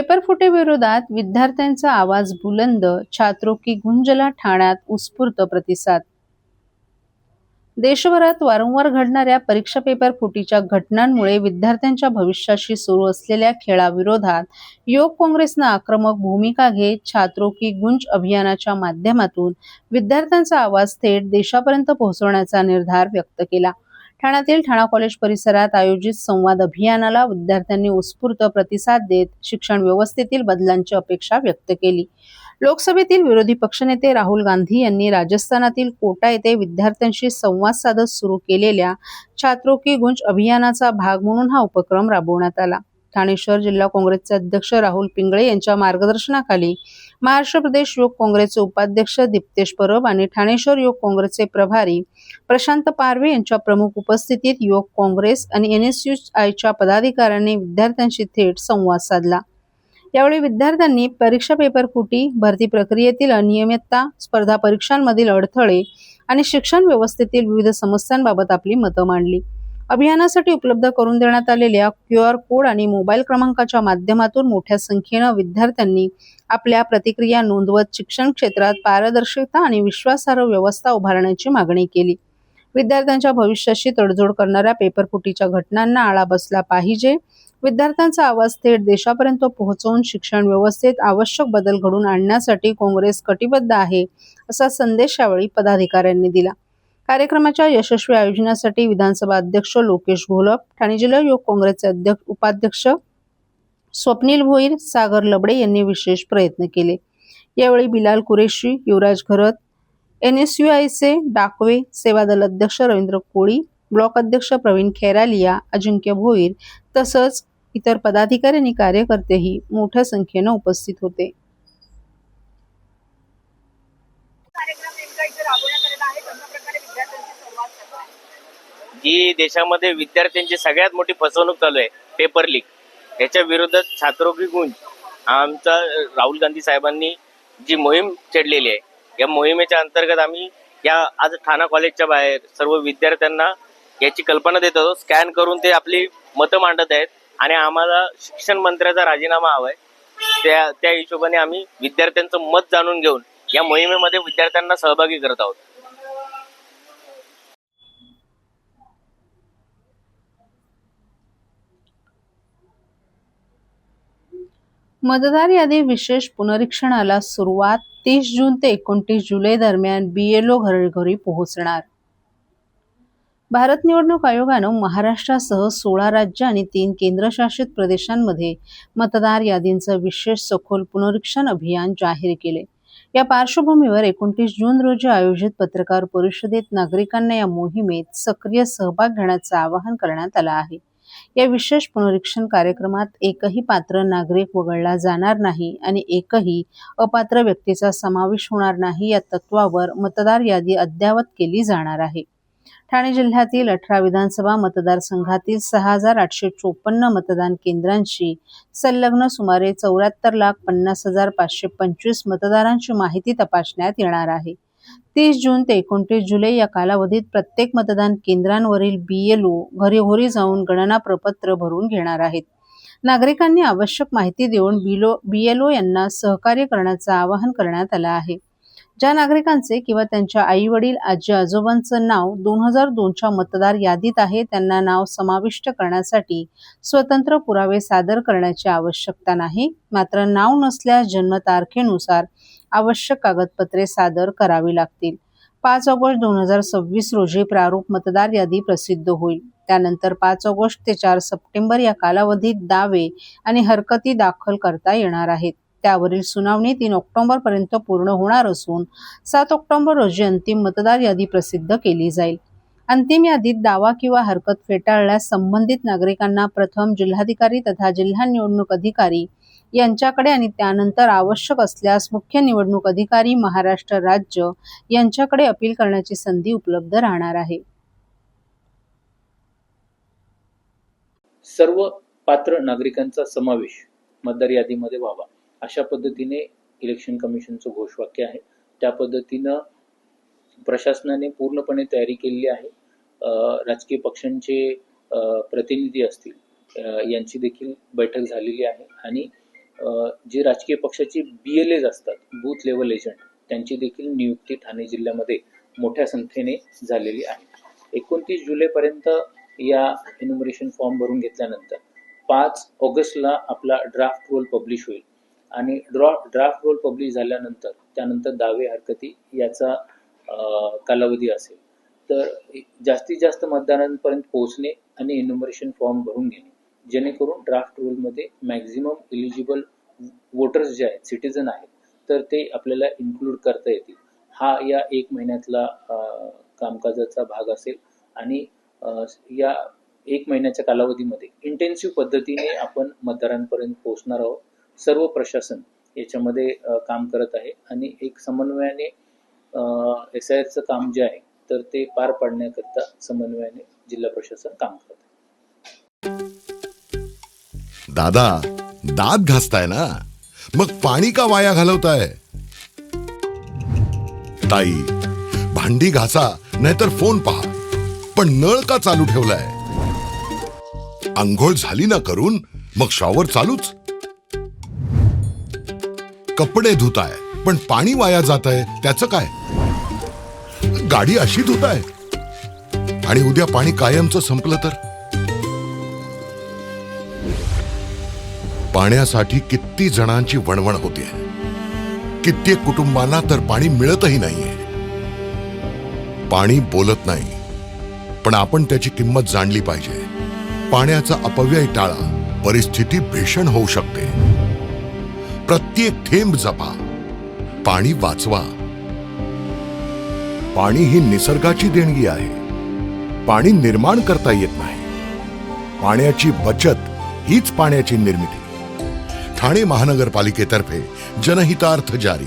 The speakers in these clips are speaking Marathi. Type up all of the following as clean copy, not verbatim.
पेपरफुटी विरोधात विद्यार्थ्यांचा आवाज बुलंद, छात्रों की गुंजला ठाण्यात उत्स्फूर्त प्रतिसाद। देशभरात वारंवार घडणाऱ्या परीक्षा पेपर फुटीच्या घटनांमुळे विद्यार्थ्यांच्या भविष्याशी सुरू असलेल्या खेळाविरोधात युवक काँग्रेसनं आक्रमक भूमिका घेत छात्रों की गुंज अभियानाच्या माध्यमातून विद्यार्थ्यांचा आवाज थेट देशापर्यंत पोहोचवण्याचा निर्धार व्यक्त केला। ठाण्यातील ठाणा कॉलेज परिसरात आयोजित संवाद अभियानाला विद्यार्थ्यांनी उत्स्फूर्त प्रतिसाद देत शिक्षण व्यवस्थेतील बदलांची अपेक्षा व्यक्त केली। लोकसभेतील विरोधी पक्षनेते राहुल गांधी यांनी राजस्थानातील कोटा येथे विद्यार्थ्यांशी संवाद साधत सुरू केलेल्या छात्रों की गुंज अभियानाचा भाग म्हणून हा उपक्रम राबवण्यात आला। ठाणे शहर जिल्हा काँग्रेसचे अध्यक्ष राहुल पिंगळे यांच्या मार्गदर्शनाखाली महाराष्ट्र प्रदेश युवक काँग्रेसचे उपाध्यक्ष दीप्तेश परब आणि ठाणे शहर युवक काँग्रेसचे प्रभारी प्रशांत पारवे यांच्या प्रमुख उपस्थितीत युवक काँग्रेस आणि NSUIच्या पदाधिकाऱ्यांनी विद्यार्थ्यांशी थेट संवाद साधला। यावेळी विद्यार्थ्यांनी परीक्षा पेपर फुटी, भरती प्रक्रियेतील अनियमितता, स्पर्धा परीक्षांमधील अडथळे आणि शिक्षण व्यवस्थेतील विविध समस्यांबाबत आपली मतं मांडली। अभियानासाठी उपलब्ध करून देण्यात आलेल्या QR कोड आणि मोबाईल क्रमांकाच्या माध्यमातून मोठ्या संख्येनं विद्यार्थ्यांनी आपल्या प्रतिक्रिया नोंदवत शिक्षण क्षेत्रात पारदर्शकता आणि विश्वासार्ह व्यवस्था उभारण्याची मागणी केली। विद्यार्थ्यांच्या भविष्याशी तडजोड करणाऱ्या पेपरफुटीच्या घटनांना आळा बसला पाहिजे, विद्यार्थ्यांचा आवाज थेट देशापर्यंत पोहोचवून शिक्षण व्यवस्थेत आवश्यक बदल घडवून आणण्यासाठी काँग्रेस कटिबद्ध आहे, असा संदेश यावेळी पदाधिकाऱ्यांनी दिला। कार्यक्रमाच्या यशस्वी आयोजनासाठी विधानसभा अध्यक्ष लोकेश घोलप, ठाणे जिल्हा युवक काँग्रेसचे उपाध्यक्ष स्वप्नील भोईर, सागर लबडे यांनी विशेष प्रयत्न केले। यावेळी बिलाल कुरेशी, युवराज घरत, NSUIचे डाकवे सेवा दल अध्यक्ष रवींद्र कोळी, ब्लॉक अध्यक्ष प्रवीण खैरालिया, अजिंक्य भोईर तसंच इतर पदाधिकारी आणि कार्यकर्तेही मोठ्या संख्येनं उपस्थित होते। जी देशामध्ये विद्यार्थ्यांची सगळ्यात मोठी फसवणूक चालू आहे, पेपर लीक, याच्या विरोधात छात्रों की गुंज आमचा राहुल गांधी साहेबांनी जी मोहीम छेडलेली आहे, या मोहिमेच्या अंतर्गत आम्ही या आज ठाणा कॉलेजच्या बाहेर सर्व विद्यार्थ्यांना याची कल्पना देत आहोत। स्कॅन करून ते आपली मतं मांडत आहेत आणि आम्हाला शिक्षण मंत्र्याचा राजीनामा हवाय, त्या हिशोबाने आम्ही विद्यार्थ्यांचं मत जाणून घेऊन या मोहिमेमध्ये विद्यार्थ्यांना सहभागी करत आहोत। मतदार यादी विशेष पुनरीक्षणाला सुरुवात 30 जून ते 29 जुलै दरम्यान BLO घरोघरी पोहोचणार। भारत निवडणूक आयोगानं महाराष्ट्रासह 16 राज्य आणि 3 केंद्रशासित प्रदेशांमध्ये मतदार यादींचं विशेष सखोल पुनरीक्षण अभियान जाहीर केले। या पार्श्वभूमीवर 29 जून रोजी आयोजित पत्रकार परिषदेत नागरिकांना या मोहिमेत सक्रिय सहभाग घेण्याचं आवाहन करण्यात आलं आहे। या विशेष पुनरीक्षण कार्यक्रमात एकही पात्र नागरिक वगळला जाणार नाही आणि एकही अपात्र व्यक्तीचा समावेश होणार नाही, या तत्वावर मतदार यादी अद्ययावत केली जाणार आहे। ठाणे जिल्ह्यातील 18 विधानसभा मतदारसंघातील 6,854 मतदान केंद्रांशी संलग्न सुमारे 74,50,525 मतदारांची माहिती तपासण्यात येणार आहे। 30 जून ते 29 जुलै या कालावधीत प्रत्येक मतदान केंद्रांवरील BLO घरोघरी जाऊन गणना प्रपत्र भरून घेणार आहेत। नागरिकांनी आवश्यक माहिती देऊन BLO यांना सहकार्य करण्याचं आवाहन करण्यात आलं आहे। ज्या नागरिकांचे किंवा त्यांच्या आई-वडील, आजी-आजोबांचं नाव 2002च्या मतदार यादीत आहे, त्यांना नाव समाविष्ट करण्यासाठी स्वतंत्र पुरावे सादर करण्याची आवश्यकता नाही। मात्र नाव नसल्यास जन्मतारखेनुसार आवश्यक कागदपत्रे सादर करावी लागतील। 5 ऑगस्ट 2026 रोजी प्रारूप मतदार यादी प्रसिद्ध होईल। त्यानंतर 5 ऑगस्ट ते 4 सप्टेंबर या कालावधीत दावे आणि हरकती दाखल करता येणार आहेत। त्यावरील सुनावणी 3 ऑक्टोबर पर्यंत पूर्ण होणार असून 7 ऑक्टोबर रोजी अंतिम मतदार यादी प्रसिद्ध केली जाईल। अंतिम यादीत दावा किंवा हरकत फेटाळल्यास संबंधित नागरिकांना प्रथम जिल्हाधिकारी तथा जिल्हा निवडणूक अधिकारी यांच्याकडे आणि त्यानंतर आवश्यक असल्यास मुख्य निवडणूक अधिकारी महाराष्ट्र राज्य यांच्याकडे अपील करण्याची संधी उपलब्ध राहणार आहे। सर्व पात्र नागरिकांचा समावेश मतदार यादीमध्ये व्हावा, अशा पद्धतीने इलेक्शन कमिशनचं घोषवाक्य आहे। त्या पद्धतीनं प्रशासनाने पूर्णपणे तयारी केलेली आहे। राजकीय पक्षांचे प्रतिनिधी असतील यांची देखील बैठक झालेली आहे आणि जे राजकीय पक्षाचे BLAs असतात, बूथ लेवल एजंट, त्यांची देखील नियुक्ती ठाणे जिल्ह्यामध्ये मोठ्या संख्येने झालेली आहे. 29 जुलैपर्यंत या एन्युमरेशन फॉर्म भरून घेतल्यानंतर 5 ऑगस्टला आपला ड्राफ्ट रोल पब्लिश होईल आणि ड्राफ्ट रोल पब्लिश झाल्यानंतर त्यानंतर दावे हरकती याचा कालावधी असेल. तर जास्तीत जास्त मतदारांपर्यंत पोहोचणे आणि एन्युमरेशन फॉर्म भरून घेणे, जेणेकरून ड्राफ्ट रोलमध्ये मॅक्झिमम एलिजिबल वोटर्स जे आहेत, सिटीजन आहेत, तर ते आपल्याला इन्क्लूड करता येतील. हा या 1 महिन्यातला कामकाजाचा भाग असेल आणि या 1 महिन्याच्या कालावधीमध्ये इंटेन्सिव्ह पद्धतीने आपण मतदारांपर्यंत पोहोचणार आहोत. सर्व प्रशासन याच्यामध्ये काम करत आहे आणि एक समन्वयाने SIRचं काम जे आहे तर ते पार पाडण्याकरता समन्वयाने जिल्हा प्रशासन काम करत आहे. दादा, दात घासताय ना, मग पाणी का वाया घालवताय? ताई, भांडी घासा नाहीतर फोन पहा, पण नळ का चालू ठेवलाय? अंघोळ झाली ना करून, मग शॉवर चालूच. कपडे धुताय पण पाणी वाया जातंय, त्याचं काय? गाडी अशी धुताय आणि उद्या पाणी कायमचं संपलं तर? पाण्यासाठी किती जणांची वणवण होते. कित्येक कुटुंबांना तर पाणी मिळतही नाहीये. पाणी बोलत नाही, पण आपण त्याची किंमत जाणली पाहिजे. पाण्याचा अपव्यय टाळा, परिस्थिती भीषण होऊ शकते. प्रत्येक थेंब जपा, पाणी वाचवा. पाणी ही निसर्गाची देणगी आहे. पाणी निर्माण करता येत नाही. पाण्याची बचत हीच पाण्याची निर्मिती. ठाणे महानगरपालिकेतर्फे जनहितार्थ जारी.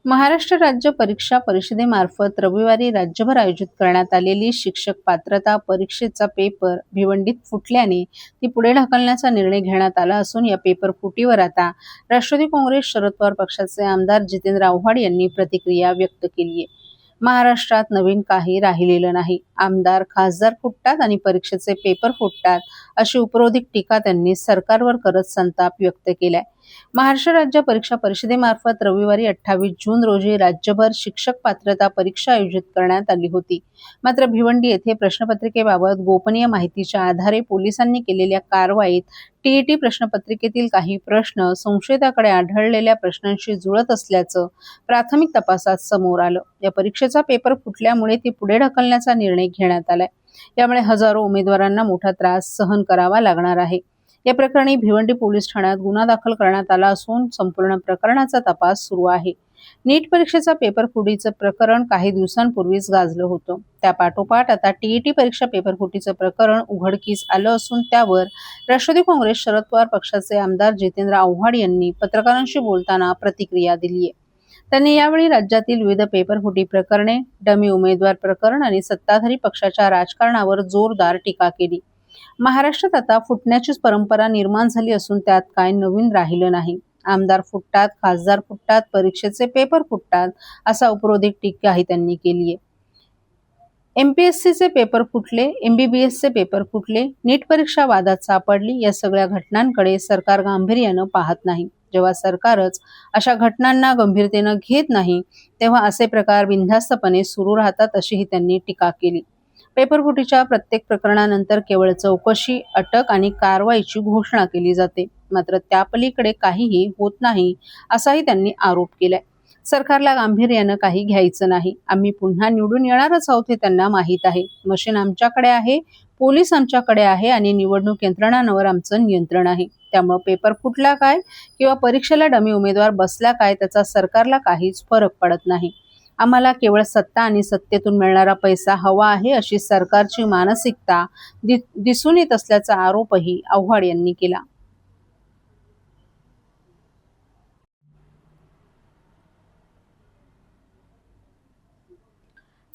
महाराष्ट्र राज्य परीक्षा परिषदेमार्फत रविवारी राज्यभर आयोजित करण्यात आलेली शिक्षक पात्रता परीक्षेचा पेपर भिवंडीत फुटल्याने ती पुढे ढकलण्याचा निर्णय घेण्यात आला असून या पेपर फुटीवर आता राष्ट्रवादी काँग्रेस शरद पवार पक्षाचे आमदार जितेंद्र आव्हाड यांनी प्रतिक्रिया व्यक्त केली आहे. महाराष्ट्रात नवीन काही राहिलेलं नाही. आमदार खासदार फुटतात आणि परीक्षेचे पेपर फुटतात अशी उपरोधिक टीका त्यांनी सरकारवर करत संताप व्यक्त केलाय. महाराष्ट्र राज्य परीक्षा परिषदेमार्फत रविवारी 28 जून रोजी राज्यभर शिक्षक पात्रता परीक्षा आयोजित करण्यात आली होती. मात्र भिवंडी येथे प्रश्नपत्रिकेबाबत गोपनीय माहितीच्या आधारे पोलिसांनी केलेल्या कारवाईत TET प्रश्नपत्रिकेतील काही प्रश्न संशयिताकडे आढळलेल्या प्रश्नांशी जुळत असल्याचं प्राथमिक तपासात समोर आलं. या परीक्षेचा पेपर फुटल्यामुळे ती पुढे ढकलण्याचा निर्णय घेण्यात आलाय. यामुळे हजारो उमेदवारांना मोठा त्रास सहन करावा लागणार आहे. या प्रकरणी भिवंडी पोलीस ठाण्यात गुन्हा दाखल करण्यात आला असून संपूर्ण प्रकरणाचा तपास सुरू आहे. नीट परीक्षेचा पेपर फुटीचं प्रकरण काही दिवसांपूर्वीच गाजलं होतं. त्यापाठोपाठ आता TET परीक्षा पेपर फुटीचं प्रकरण उघडकीस आलं असून त्यावर राष्ट्रवादी काँग्रेस शरद पवार पक्षाचे आमदार जितेंद्र आव्हाड यांनी पत्रकारांशी बोलताना प्रतिक्रिया दिली आहे. त्यांनी यावेळी राज्यातील विविध पेपर फुटी प्रकरणे, डमी उमेदवार प्रकरण आणि सत्ताधारी पक्षाच्या राजकारणावर जोरदार टीका केली. महाराष्ट्रात आता फुटण्याचीच परंपरा निर्माण झाली असून त्यात काय नवीन राहिलं नाही. आमदार फुटतात, खासदार फुटतात, परीक्षेचे पेपर फुटतात असा उपरोधिक टीकाही त्यांनी केली आहे. MPSCचे पेपर फुटले, MBBSचे पेपर फुटले, नीट परीक्षा वादात सापडली, या सगळ्या घटनांकडे सरकार गांभीर्यानं पाहत नाही. जेव्हा सरकारच अशा घटनांना गंभीरतेनं घेत नाही तेव्हा असे प्रकार बिनधास्तपणे सुरू राहतात अशीही त्यांनी टीका केली. पेपरफुटीच्या प्रत्येक प्रकरणानंतर केवळ चौकशी, अटक आणि कारवाईची घोषणा केली जाते. मात्र त्यापलीकडे काहीही होत नाही असाही त्यांनी आरोप केलाय. सरकारला गांभीर्यानं काही घ्यायचं नाही. आम्ही पुन्हा निवडून येणारच आहोत हे त्यांना माहीत आहे. मशीन आमच्याकडे आहे, पोलीस आमच्याकडे आहे आणि निवडणूक यंत्रणांवर आमचं नियंत्रण आहे. त्यामुळे पेपर फुटला काय किंवा परीक्षेला डमी उमेदवार बसला काय त्याचा सरकारला काहीच फरक पडत नाही. आम्हाला केवळ सत्ता आणि सत्तेतून मिळणारा पैसा हवा आहे अशी सरकारची मानसिकता दिसून येत असल्याचा आरोपही आव्हाड यांनी केला.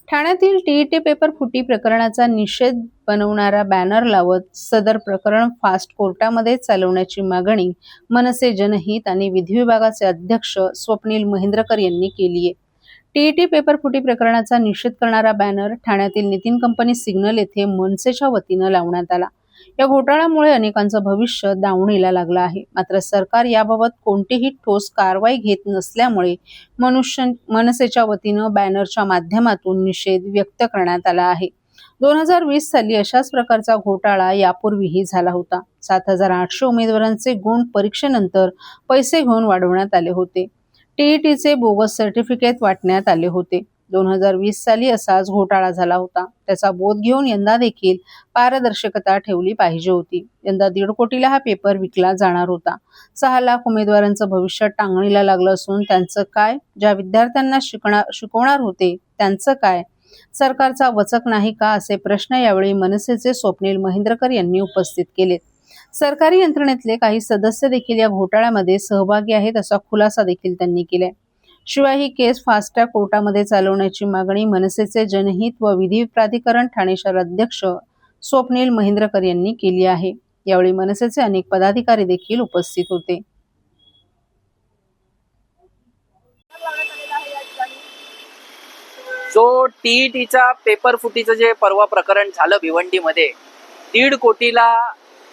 ठाण्यातील TET पेपर फुटी प्रकरणाचा निषेध बनवणारा बॅनर लावत सदर प्रकरण फास्ट कोर्टामध्ये चालवण्याची मागणी मनसे जनहित आणि विधी विभागाचे अध्यक्ष स्वप्नील महेंद्रकर यांनी केली आहे. टीईटी पेपर फुटी प्रकरणाचा निषेध करणारा बॅनर ठाण्यातील नितीन कंपनी सिग्नल येथे मनसेच्या वतीनं लावण्यात आला. या घोटाळ्यामुळे अनेकांचं भविष्य दावणीला लागलं आहे. मात्र सरकार याबाबत कोणतीही ठोस कारवाई घेत नसल्यामुळे मनसेच्या वतीनं बॅनरच्या माध्यमातून निषेध व्यक्त करण्यात आला आहे. 2020 साली अशाच प्रकारचा घोटाळा यापूर्वीही झाला होता. 7,800 उमेदवारांचे गुण परीक्षेनंतर पैसे घेऊन वाढवण्यात आले होते. टीईटीचे बोगस सर्टिफिकेट वाटण्यात आले होते. 2020 साली असाच घोटाळा झाला होता. त्याचा बोध घेऊन यंदा देखील पारदर्शकता ठेवली पाहिजे होती. यंदा 1.5 कोटीला हा पेपर विकला जाणार होता. 6 लाख उमेदवारांचं भविष्य टांगणीला लागलं असून त्यांचं काय? ज्या विद्यार्थ्यांना शिकवणार होते त्यांचं काय? सरकारचा वचक नाही का, असे प्रश्न यावेळी मनसेचे स्वप्नील महेंद्रकर यांनी उपस्थित केलेत. सरकारी यंत्रणेतले काही सदस्य देखील या घोटाळ्यामध्ये सहभागी आहेत असा खुलासा देखील त्यांनी केलाय. शिवाय ही केस फास्ट ट्रॅक कोर्टामध्ये चालवण्याची मागणी मनसेचे जनहित व विधी प्राधिकरण ठाणे शहर अध्यक्ष स्वप्नील महेंद्रकर यांनी केली आहे. यावेळी मनसेचे अनेक पदाधिकारी देखील उपस्थित होते. जो टीईटीचा पेपर फुटीचं जे परवा प्रकरण झालं भिवंडीमध्ये, 1.5 कोटीला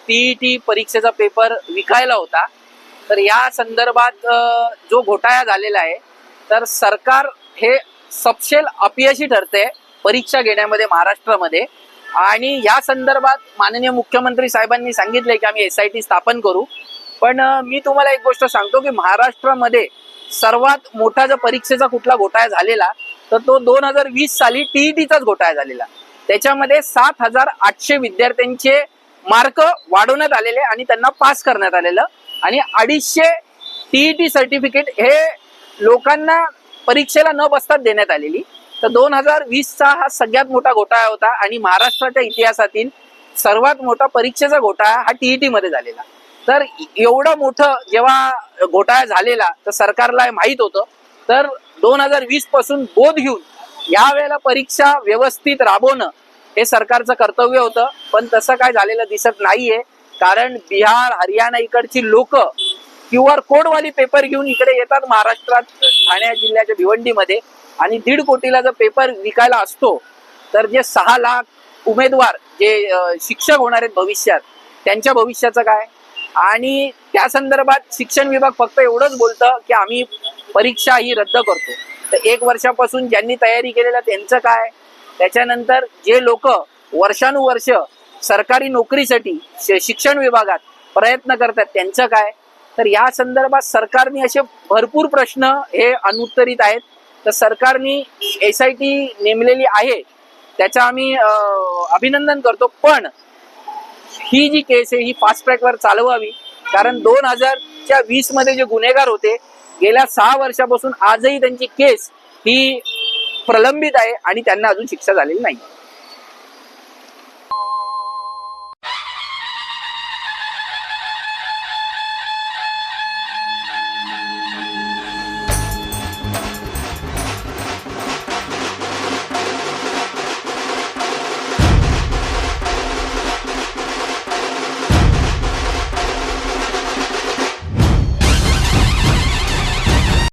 टीईटी परीक्षेचा पेपर विकायला होता. तर या संदर्भात जो घोटाळा झालेला आहे, तर सरकार हे सपशेल अपयशी ठरते परीक्षा घेण्यामध्ये महाराष्ट्रामध्ये. आणि या संदर्भात माननीय मुख्यमंत्री साहेबांनी सांगितलंय की आम्ही SIT स्थापन करू. पण मी तुम्हाला एक गोष्ट सांगतो की महाराष्ट्रामध्ये सर्वात मोठा जर परीक्षेचा कुठला घोटाळा झालेला तर तो 2020 साली टीईटीचाच घोटाळा झालेला. त्याच्यामध्ये 7,800 विद्यार्थ्यांचे मार्क वाढवण्यात आलेले आणि त्यांना पास करण्यात आलेलं आणि 250 टीईटी सर्टिफिकेट हे लोकांना परीक्षेला न बसताच देण्यात आलेली. तर 2020चा हा सगळ्यात मोठा घोटाळा होता आणि महाराष्ट्राच्या इतिहासातील सर्वात मोठा परीक्षेचा घोटाळा हा टीईटी मध्ये झालेला. तर एवढं मोठं जेव्हा घोटाळा झालेला तर सरकारला माहित होतं. तर 2020 पासून बोध घेऊन यावेळेला परीक्षा व्यवस्थित राबवणं हे सरकारचं कर्तव्य होतं. पण तसं काय झालेलं दिसत नाहीये. कारण बिहार, हरियाणा इकडची लोक QR कोडवाली पेपर घेऊन इकडे येतात महाराष्ट्रात, ठाणे जिल्ह्याच्या भिवंडीमध्ये. आणि 1.5 कोटीला जर पेपर विकायला असतो तर जे 6 लाख उमेदवार जे शिक्षक होणार आहेत भविष्यात, त्यांच्या भविष्याचं काय? आणि त्या संदर्भात शिक्षण विभाग फक्त एवढंच बोलतं की आम्ही परीक्षा ही रद्द करतो. तर 1 वर्षापासून ज्यांनी तयारी केलेलं त्यांचं काय? त्याच्यानंतर जे लोक वर्षानुवर्ष सरकारी नोकरीसाठी शिक्षण विभागात प्रयत्न करतात त्यांचं काय? तर या संदर्भात सरकारने असे भरपूर प्रश्न हे अनुत्तरित आहेत. तर सरकारने SIT नेमलेली आहे त्याचं आम्ही अभिनंदन करतो. पण ही जी केस आहे ही फास्ट ट्रॅकवर चालवावी. कारण 2020 मध्ये जे गुन्हेगार होते गेल्या 6 वर्षापासून आजही त्यांची केस ही प्रलंबित आहे आणि त्यांना अजून शिक्षा झालेली नाही.